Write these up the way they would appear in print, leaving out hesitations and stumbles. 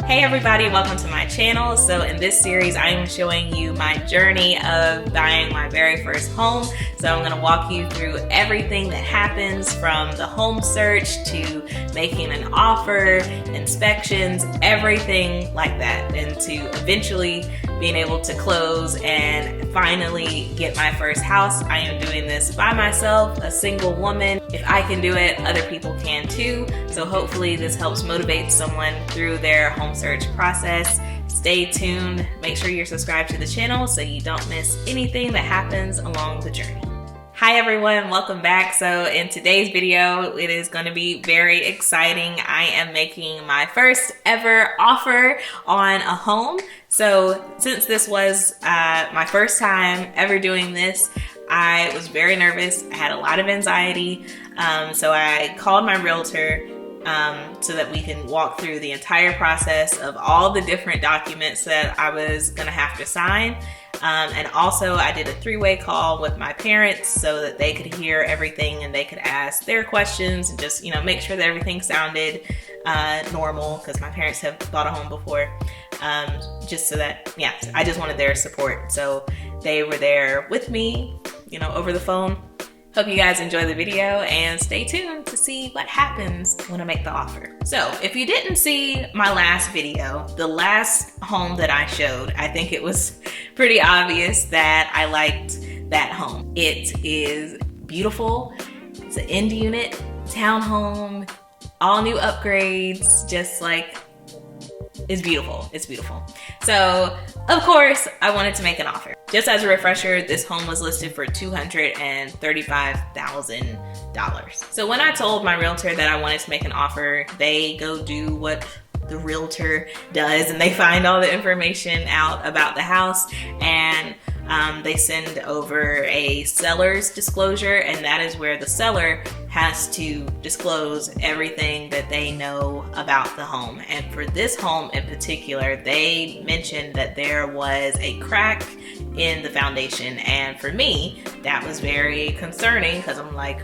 Hey everybody, welcome to my channel. So in this series, I am showing you my journey of buying my very first home. So I'm gonna walk you through everything that happens from the home search to making an offer, inspections, everything like that, and to eventually being able to close and finally get my first house. I am doing this by myself, a single woman. If I can do it, other people can too. So hopefully this helps motivate someone through their home search process. Stay tuned. Make sure you're subscribed to the channel so you don't miss anything that happens along the journey. Hi everyone, welcome back. So in today's video, it is going to be very exciting. I am making my first ever offer on a home. So since this was my first time ever doing this, I was very nervous. I had a lot of anxiety. So I called my realtor so that we can walk through the entire process of all the different documents that I was gonna have to sign. And also I did a three-way call with my parents so that they could hear everything and they could ask their questions and just, make sure that everything sounded normal, because my parents have bought a home before. Just so that, I just wanted their support. So they were there with me, over the phone. Hope you guys enjoy the video and stay tuned to see what happens when I make the offer. So if you didn't see my last video, the last home that I showed, I think it was pretty obvious that I liked that home. It is beautiful. It's an end unit, townhome, all new upgrades, just like, it's beautiful. It's beautiful. So of course I wanted to make an offer. Just as a refresher, this home was listed for $235,000. So when I told my realtor that I wanted to make an offer, they go do what the realtor does and they find all the information out about the house, and they send over a seller's disclosure, and that is where the seller has to disclose everything that they know about the home. And for this home in particular, they mentioned that there was a crack in the foundation, and for me that was very concerning because I'm like,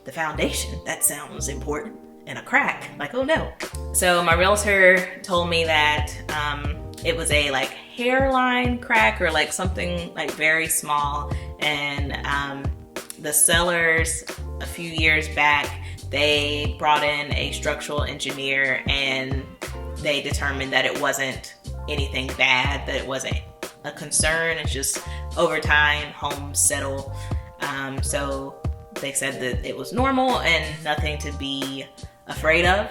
the foundation, that sounds important, and a crack, like, oh no. So my realtor told me that it was a hairline crack or something very small, and the sellers a few years back, they brought in a structural engineer and they determined that it wasn't anything bad, that it wasn't a concern. It's just over time homes settle. So they said that it was normal and nothing to be afraid of.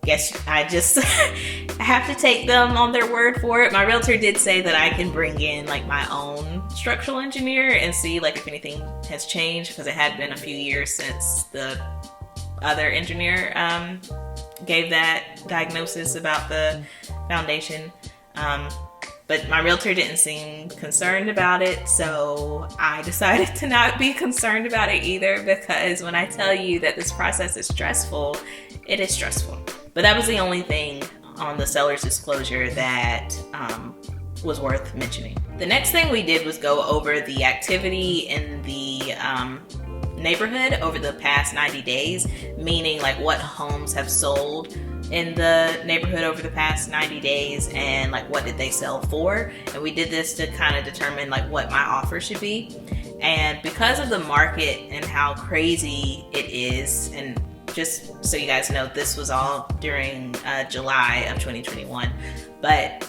Guess I just have to take them on their word for it. My realtor did say that I can bring in my own structural engineer and see if anything has changed, because it had been a few years since the other engineer gave that diagnosis about the foundation. But my realtor didn't seem concerned about it, so I decided to not be concerned about it either, because when I tell you that this process is stressful, it is stressful. But that was the only thing on the seller's disclosure that was worth mentioning. The next thing we did was go over the activity in the neighborhood over the past 90 days, meaning what homes have sold in the neighborhood over the past 90 days and what did they sell for. And we did this to kind of determine what my offer should be. And because of the market and how crazy it is, and just so you guys know, this was all during July of 2021, but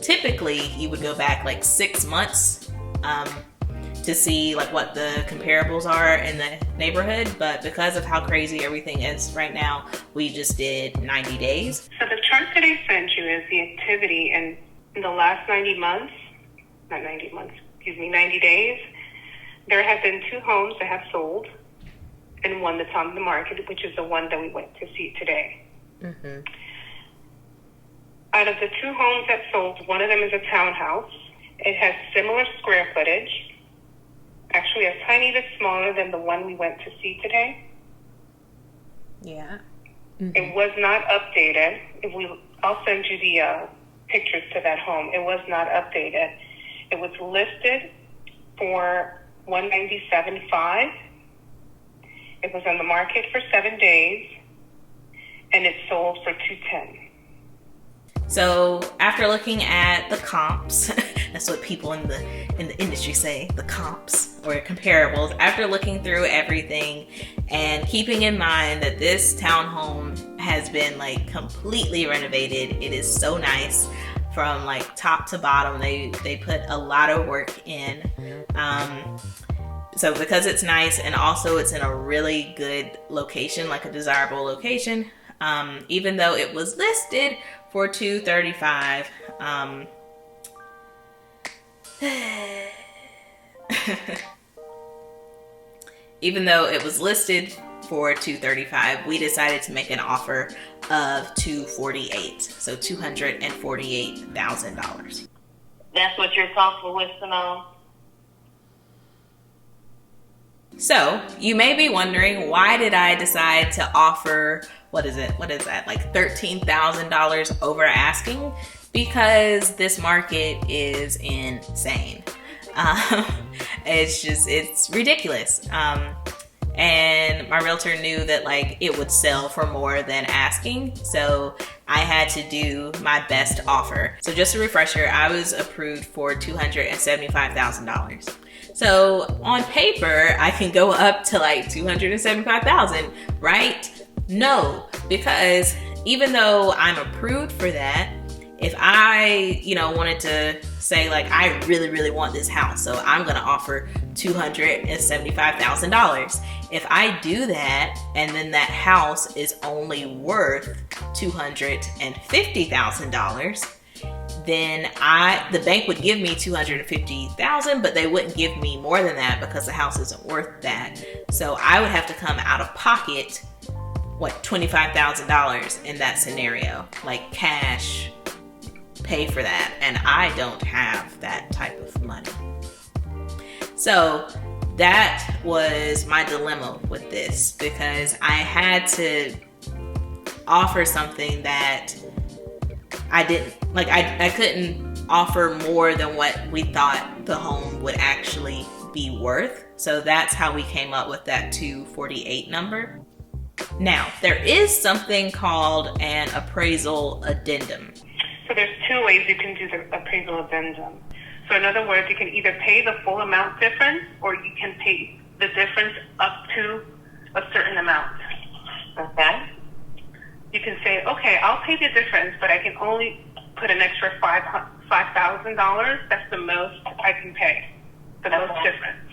typically you would go back 6 months to see what the comparables are in the neighborhood. But because of how crazy everything is right now, we just did 90 days. So the chart that I sent you is the activity in the last 90 days. There have been 2 homes that have sold and one that's on the market, which is the one that we went to see today. Mm-hmm. Out of the 2 homes that sold, one of them is a townhouse. It has similar square footage, actually a tiny bit smaller than the one we went to see today. Yeah. Mm-hmm. It was not updated. I'll send you the pictures to that home. It was not updated. It was listed for $197,500. It was on the market for 7 days, and it sold for $210,000. So after looking at the comps, that's what people in the industry say, the comps or comparables. After looking through everything and keeping in mind that this townhome has been like completely renovated, it is so nice from like top to bottom. They put a lot of work in. So because it's nice and also it's in a really good location, like a desirable location, even though it was listed for $235,000, even though it was listed for $235,000, we decided to make an offer of $248,000, so $248,000. That's what you're comfortable with, Simone? So you may be wondering, why did I decide to offer, what is that, like $13,000 over asking? Because this market is insane. It's ridiculous. And my realtor knew that like it would sell for more than asking, so I had to do my best offer. So just a refresher, I was approved for $275,000. So on paper, I can go up to like $275,000, right? No, because even though I'm approved for that, if I, wanted to say like, I really, really want this house, so I'm gonna offer $275,000. If I do that, and then that house is only worth $250,000, then the bank would give me $250,000, but they wouldn't give me more than that because the house isn't worth that. So I would have to come out of pocket, $25,000 in that scenario, like cash, pay for that, and I don't have that type of money. So that was my dilemma with this, because I had to offer something that I didn't, like I couldn't offer more than what we thought the home would actually be worth. So that's how we came up with that 248 number. Now, there is something called an appraisal addendum. So there's two ways you can do the appraisal addendum. So in other words, you can either pay the full amount difference, or you can pay the difference up to a certain amount. Okay. You can say, okay, I'll pay the difference, but I can only put an extra $5,000. That's the most I can pay, the most difference.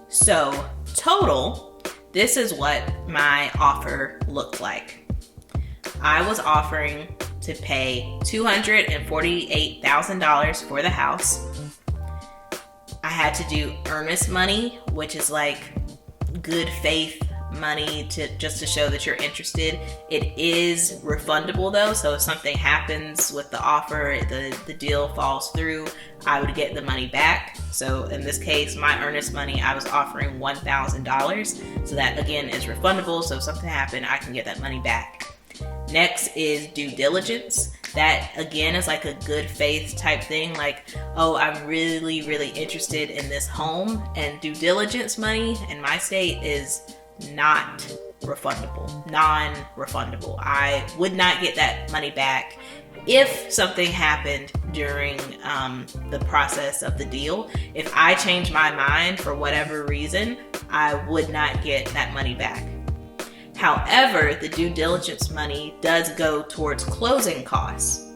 So total, this is what my offer looked like. I was offering to pay $248,000 for the house. I had to do earnest money, which is like good faith money just to show that you're interested. It is refundable though, so if something happens with the offer, the deal falls through, I would get the money back. So in this case, my earnest money, I was offering $1,000. So that again is refundable, so if something happened, I can get that money back. Next is due diligence. That again is like a good faith type thing, like, oh, I'm really, really interested in this home, and due diligence money in my state is not refundable, non-refundable. I would not get that money back if something happened during the process of the deal. If I change my mind for whatever reason, I would not get that money back. However, the due diligence money does go towards closing costs.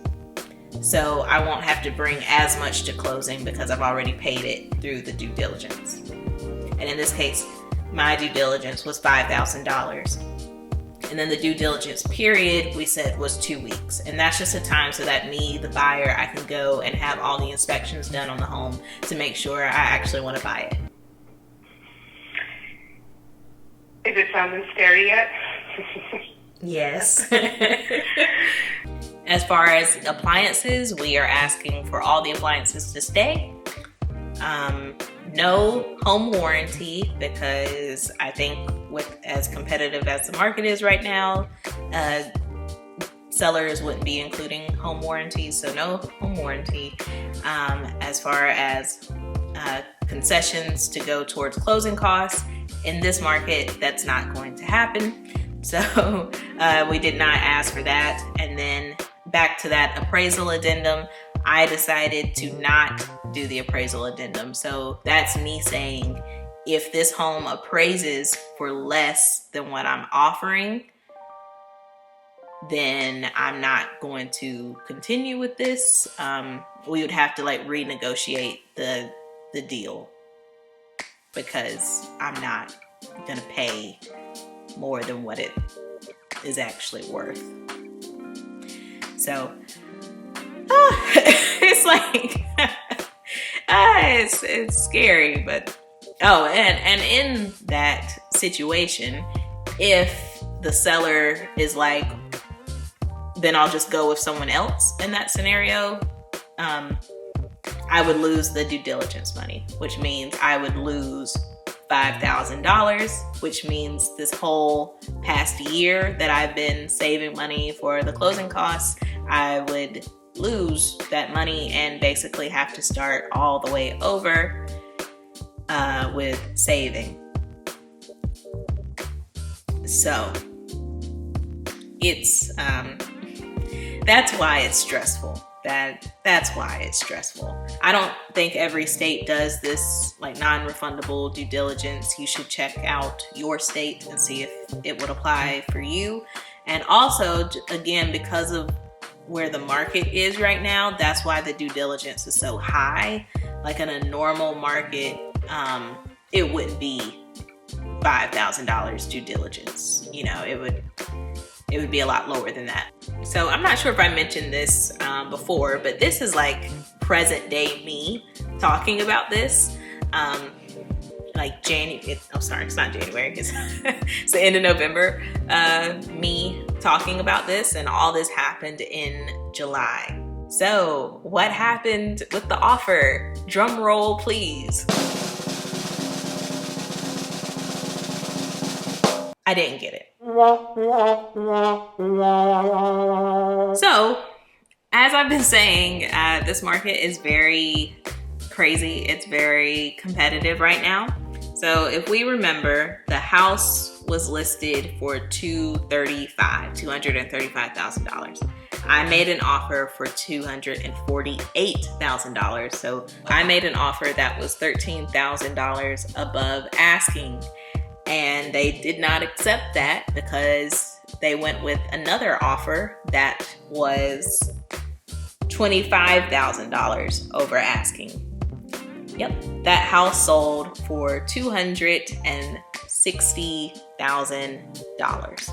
So I won't have to bring as much to closing because I've already paid it through the due diligence. And in this case, my due diligence was $5,000. And then the due diligence period we said was 2 weeks. And that's just a time so that me, the buyer, I can go and have all the inspections done on the home to make sure I actually want to buy it. Is it sounding scary yet? Yes. As far as appliances, we are asking for all the appliances to stay. No home warranty, because I think with as competitive as the market is right now, sellers wouldn't be including home warranties, so no home warranty. As far as concessions to go towards closing costs, in this market, that's not going to happen. So We did not ask for that. And then back to that appraisal addendum, I decided to not do the appraisal addendum. So that's me saying, if this home appraises for less than what I'm offering, then I'm not going to continue with this. We would have to like renegotiate the deal, because I'm not gonna pay more than what it is actually worth. So it's like it's scary. But and in that situation, if the seller is like, then I'll just go with someone else in that scenario, I would lose the due diligence money, which means I would lose $5,000, which means this whole past year that I've been saving money for the closing costs, I would lose that money and basically have to start all the way over with saving. So it's that's why it's stressful. That's why it's stressful. I don't think every state does this, like non-refundable due diligence. You should check out your state and see if it would apply for you. And also, again, because of where the market is right now, that's why the due diligence is so high. Like in a normal market, it wouldn't be $5,000 due diligence. You know, it would be a lot lower than that. So I'm not sure if I mentioned this before, but this is like present day me talking about this. Like January, sorry, it's not January, it's the end of November. Me talking about this, and all this happened in July. So what happened with the offer? Drum roll, please. I didn't get it. So, as I've been saying, this market is very crazy. It's very competitive right now. So if we remember, the house was listed for $235,000. I made an offer for $248,000. So I made an offer that was $13,000 above asking. And they did not accept that because they went with another offer that was $25,000 over asking. Yep, that house sold for $260,000.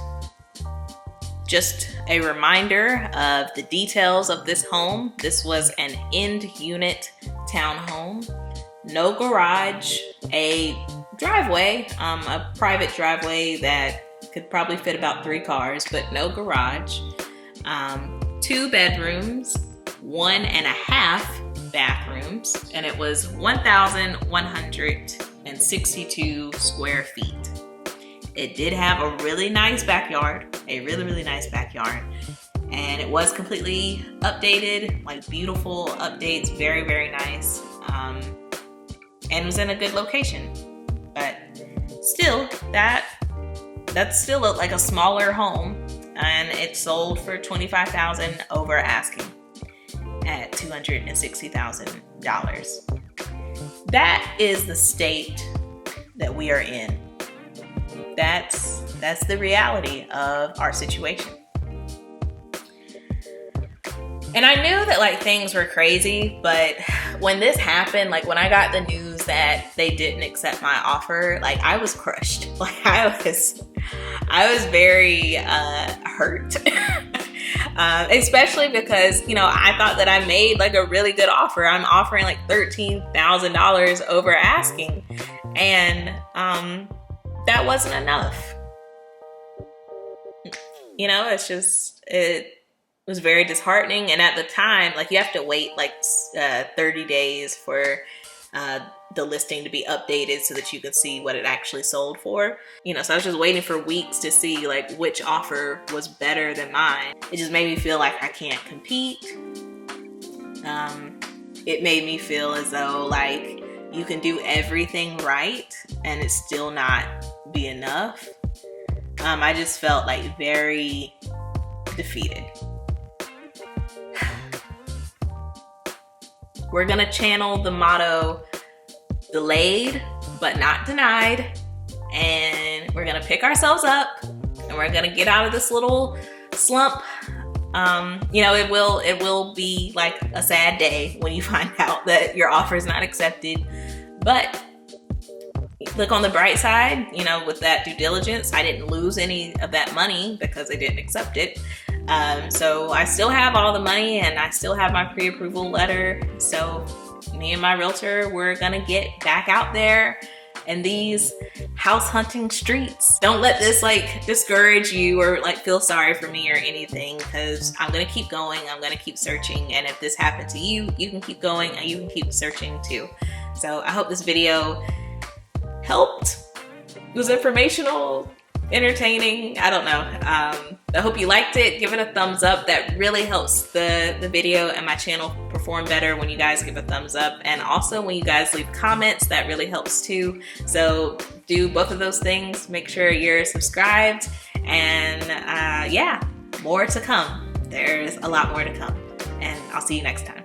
Just a reminder of the details of this home. This was an end unit townhome, no garage, a driveway, a private driveway that could probably fit about 3 cars, but no garage. 2 bedrooms, 1.5 bathrooms, and it was 1,162 square feet. It did have a really nice backyard, really nice backyard. And it was completely updated, like beautiful updates, very nice. And was in a good location. But still, that's still like a smaller home, and it sold for $25,000 over asking at $260,000. That is the state that we are in. That's the reality of our situation. And I knew that like things were crazy, but when this happened, like when I got the news that they didn't accept my offer, like I was crushed. Like I was very hurt. Especially because, you know, I thought that I made like a really good offer. I'm offering like $13,000 over asking, and that wasn't enough. You know, it was very disheartening. And at the time, like you have to wait like 30 days for the listing to be updated so that you can see what it actually sold for. You know, so I was just waiting for weeks to see like which offer was better than mine. It just made me feel like I can't compete. It made me feel as though like you can do everything right and it still not be enough. I just felt like very defeated. We're gonna channel the motto, delayed but not denied, and we're gonna pick ourselves up and we're gonna get out of this little slump. You know, it will be like a sad day when you find out that your offer is not accepted, but look on the bright side. You know, with that due diligence, I didn't lose any of that money because they didn't accept it. So I still have all the money and I still have my pre-approval letter. So me and my realtor, we're gonna get back out there in these house hunting streets. Don't let this like discourage you or like feel sorry for me or anything, because I'm gonna keep going, I'm gonna keep searching, and if this happened to you, you can keep going and you can keep searching too. So I hope this video helped. It was informational, entertaining, I don't know. I hope you liked it. Give it a thumbs up. That really helps the video and my channel perform better when you guys give a thumbs up, and also when you guys leave comments, that really helps too. So do both of those things. Make sure you're subscribed, and yeah, more to come. There's a lot more to come, and I'll see you next time.